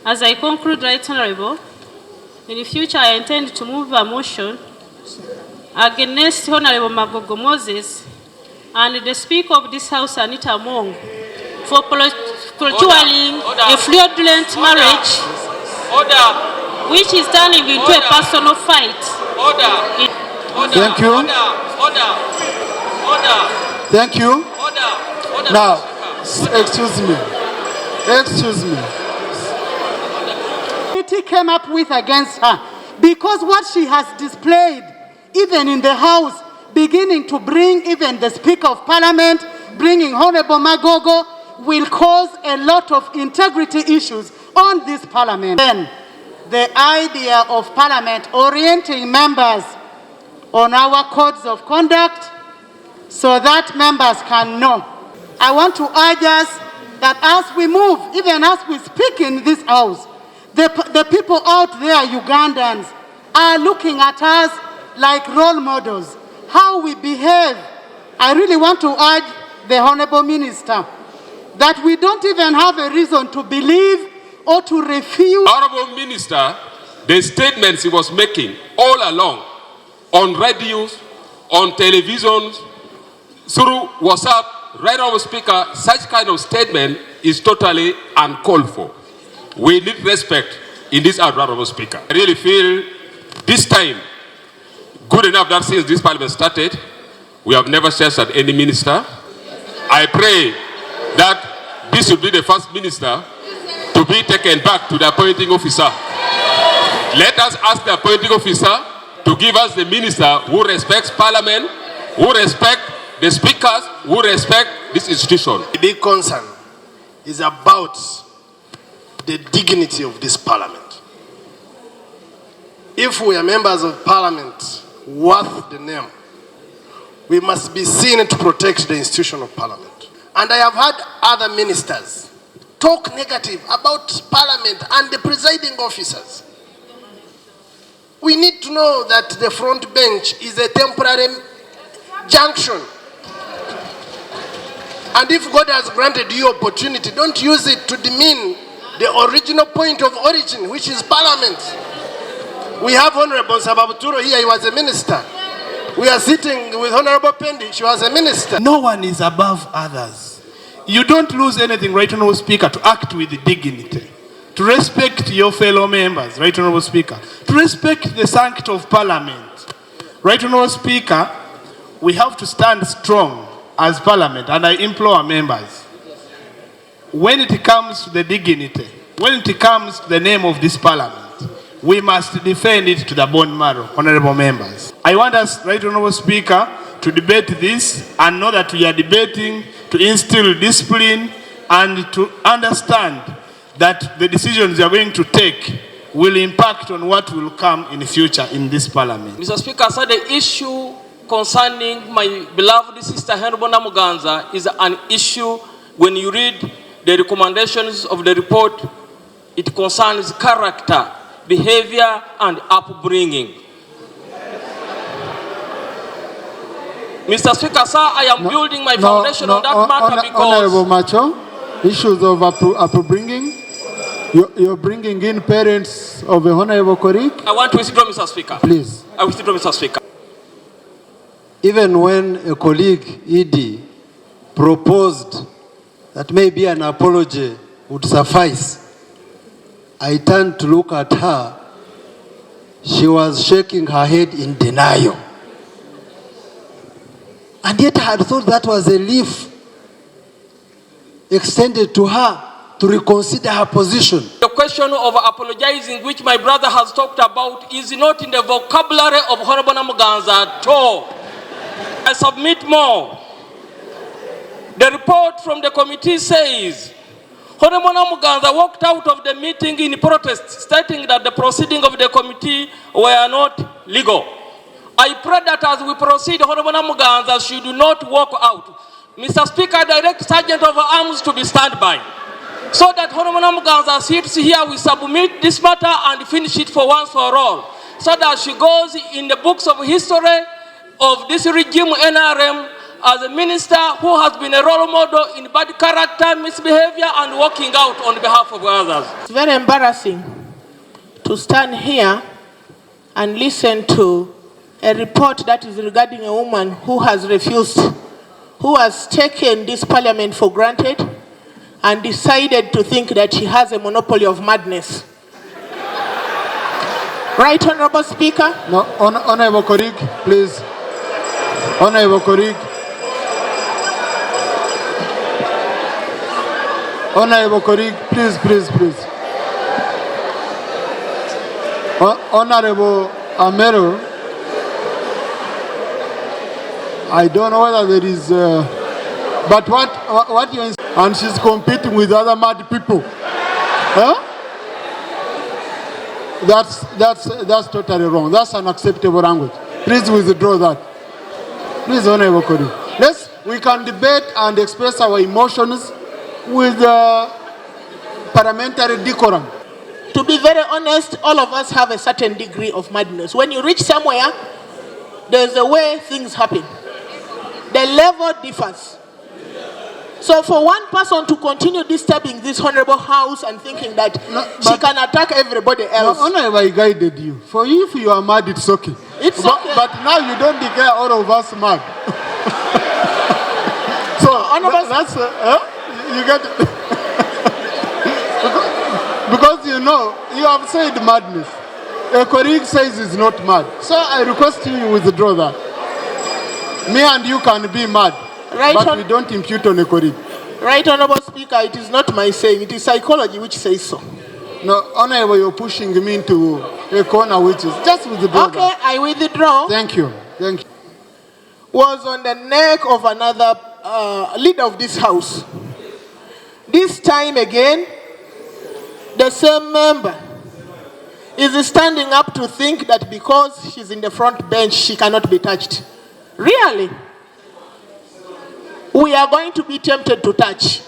As I conclude, Right Honorable, in the future I intend to move a motion against Honorable Magogo Moses and the Speaker of this House, Anitah Among, for procuring a fraudulent marriage, which is turning into a personal fight. Thank you. Thank you. Now, excuse me. He came up with against her because what she has displayed, even in the House, beginning to bring even the Speaker of Parliament, bringing Honorable Magogo, will cause a lot of integrity issues on this Parliament. Then, the idea of Parliament orienting members on our codes of conduct so that members can know. I want to urge us that as we move, even as we speak in this House, the people out there, Ugandans, are looking at us like role models. How we behave. I really want to urge the Honorable Minister that we don't even have a reason to believe or to refuse. Honorable Minister, the statements he was making all along on radios, on televisions, through WhatsApp, Right Honorable Speaker, such kind of statement is totally uncalled for. We need respect in this Honorable Speaker. I really feel this time good enough that since this Parliament started, we have never censured any minister. I pray that this should be the first minister to be taken back to the appointing officer. Let us ask the appointing officer to give us the minister who respects Parliament, who respects the speakers, who respect this institution. The big concern is about the dignity of this Parliament. If we are members of Parliament worth the name, we must be seen to protect the institution of Parliament. And I have had other ministers talk negative about Parliament and the presiding officers. We need to know that the front bench is a temporary junction. And if God has granted you opportunity, don't use it to demean the original point of origin, which is Parliament. We have Honorable Sababuturo here, he was a minister. We are sitting with Honorable Pendi, she was a minister. No one is above others. You don't lose anything, Right Honorable Speaker, to act with dignity, to respect your fellow members, Right Honorable Speaker, to respect the sanctity of Parliament. Right Honorable Speaker, we have to stand strong as Parliament, and I implore our members, when it comes to the dignity, when it comes to the name of this Parliament, we must defend it to the bone marrow, honorable members. I want us, Right Honorable Speaker, to debate this and know that we are debating to instill discipline and to understand that the decisions we are going to take will impact on what will come in the future in this Parliament. Mr. Speaker, so the issue concerning my beloved sister Honorable Namuganza is an issue when you read the recommendations of the report, it concerns character, behavior, and upbringing. Mr. Speaker, sir, I am building my foundation on that matter because... Honorable Macho, issues of upbringing, you're bringing in parents of a honorable colleague. I want to withdraw, Mr. Speaker. Please. I withdraw, Mr. Speaker. Even when a colleague, ED, proposed that maybe an apology would suffice, I turned to look at her. She was shaking her head in denial. And yet I had thought that was a leaf extended to her to reconsider her position. The question of apologizing, which my brother has talked about, is not in the vocabulary of Honorable Namuganza at all. I submit more. The report from the committee says, Honorable Namuganza walked out of the meeting in protest, stating that the proceedings of the committee were not legal. I pray that as we proceed, Honorable Namuganza should not walk out. Mr. Speaker, I direct Sergeant of Arms to be standby, so that Honorable Namuganza sits here, we submit this matter and finish it for once for all, so that she goes in the books of history of this regime NRM as a minister who has been a role model in bad character. character, misbehavior, and walking out on behalf of others. It's very embarrassing to stand here and listen to a report that is regarding a woman who has refused, who has taken this parliament for granted and decided to think that she has a monopoly of madness. Right, Honorable Speaker? No, Honorable colleague, please. Honorable colleague. Honorable colleague, please. Honorable Amero, I don't know whether there is, but what you, and she's competing with other mad people. Huh? That's totally wrong. That's unacceptable language. Please withdraw that. Please, Honorable colleague. We can debate and express our emotions with parliamentary decorum. To be very honest, all of us have a certain degree of madness. When you reach somewhere, there's a way things happen. The level differs. So for one person to continue disturbing this honorable house and thinking that she can attack everybody else. No, Honorable, I guided you. For you, if you are mad, it's okay. It's okay. But now you don't declare all of us mad. So, Honorable, that's, you get it. Because you know, you have said madness. A colleague says it's not mad. So I request you withdraw that. Me and you can be mad, right, but we don't impute on a colleague. Right, Honorable Speaker, it is not my saying. It is psychology which says so. No, Honorable, you're pushing me into a corner which is just withdraw Okay, that. I withdraw. Thank you. Was on the neck of another leader of this house. This time again, the same member is standing up to think that because she's in the front bench, she cannot be touched. Really? We are going to be tempted to touch.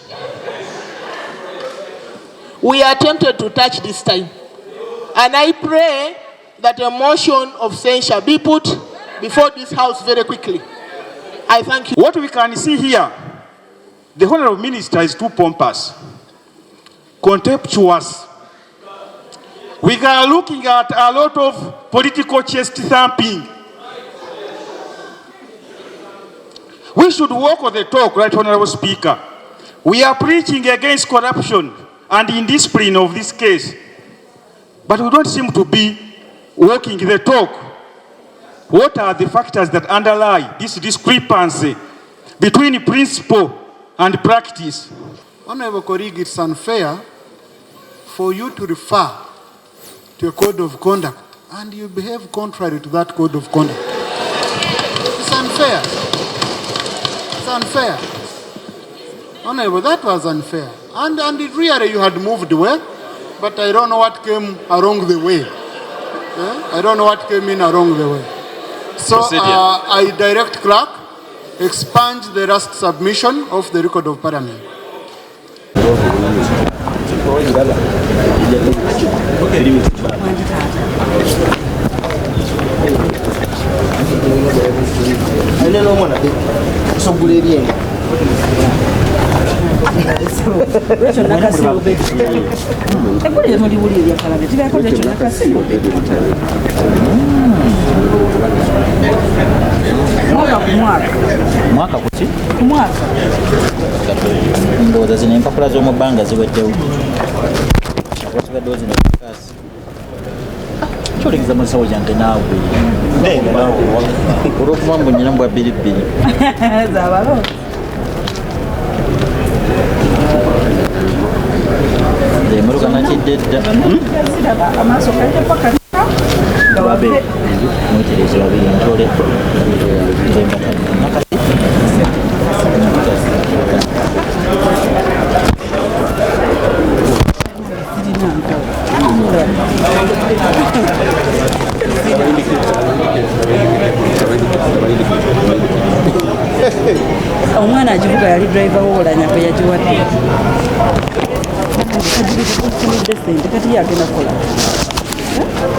We are tempted to touch this time. And I pray that a motion of censure be put before this house very quickly. I thank you. What we can see here, the Honorable Minister is too pompous, contemptuous. We are looking at a lot of political chest thumping. We should walk on the talk, right, Honorable Speaker. We are preaching against corruption and indiscipline of this case, but we don't seem to be walking the talk. What are the factors that underlie this discrepancy between principle and practice? Honorable colleague, it's unfair for you to refer to a code of conduct and you behave contrary to that code of conduct. It's unfair. It's unfair. Honorable, that was unfair. And it really you had moved well, but I don't know what came along the way. I don't know what came in along the way. So I direct clerk, expunge the last submission of the record of Parliament. Mwaka kuki? Kumwaka. Ndowooza zino empapula z'omubbanga ziweddewo. Wakibaddewo zino kasi. Kyolekeza mu nsawo gyange naawe. Olw'okuba mbu nnyina mbwa bbiribbiri. Zaabalo. Emmotoka nakidde dda. Amaaso kalidde paka. Babe, mwetereze babiri ntole. Omwana agivuga yali driver w'olanya kwe yagiwadde. Kati yagenda kukola.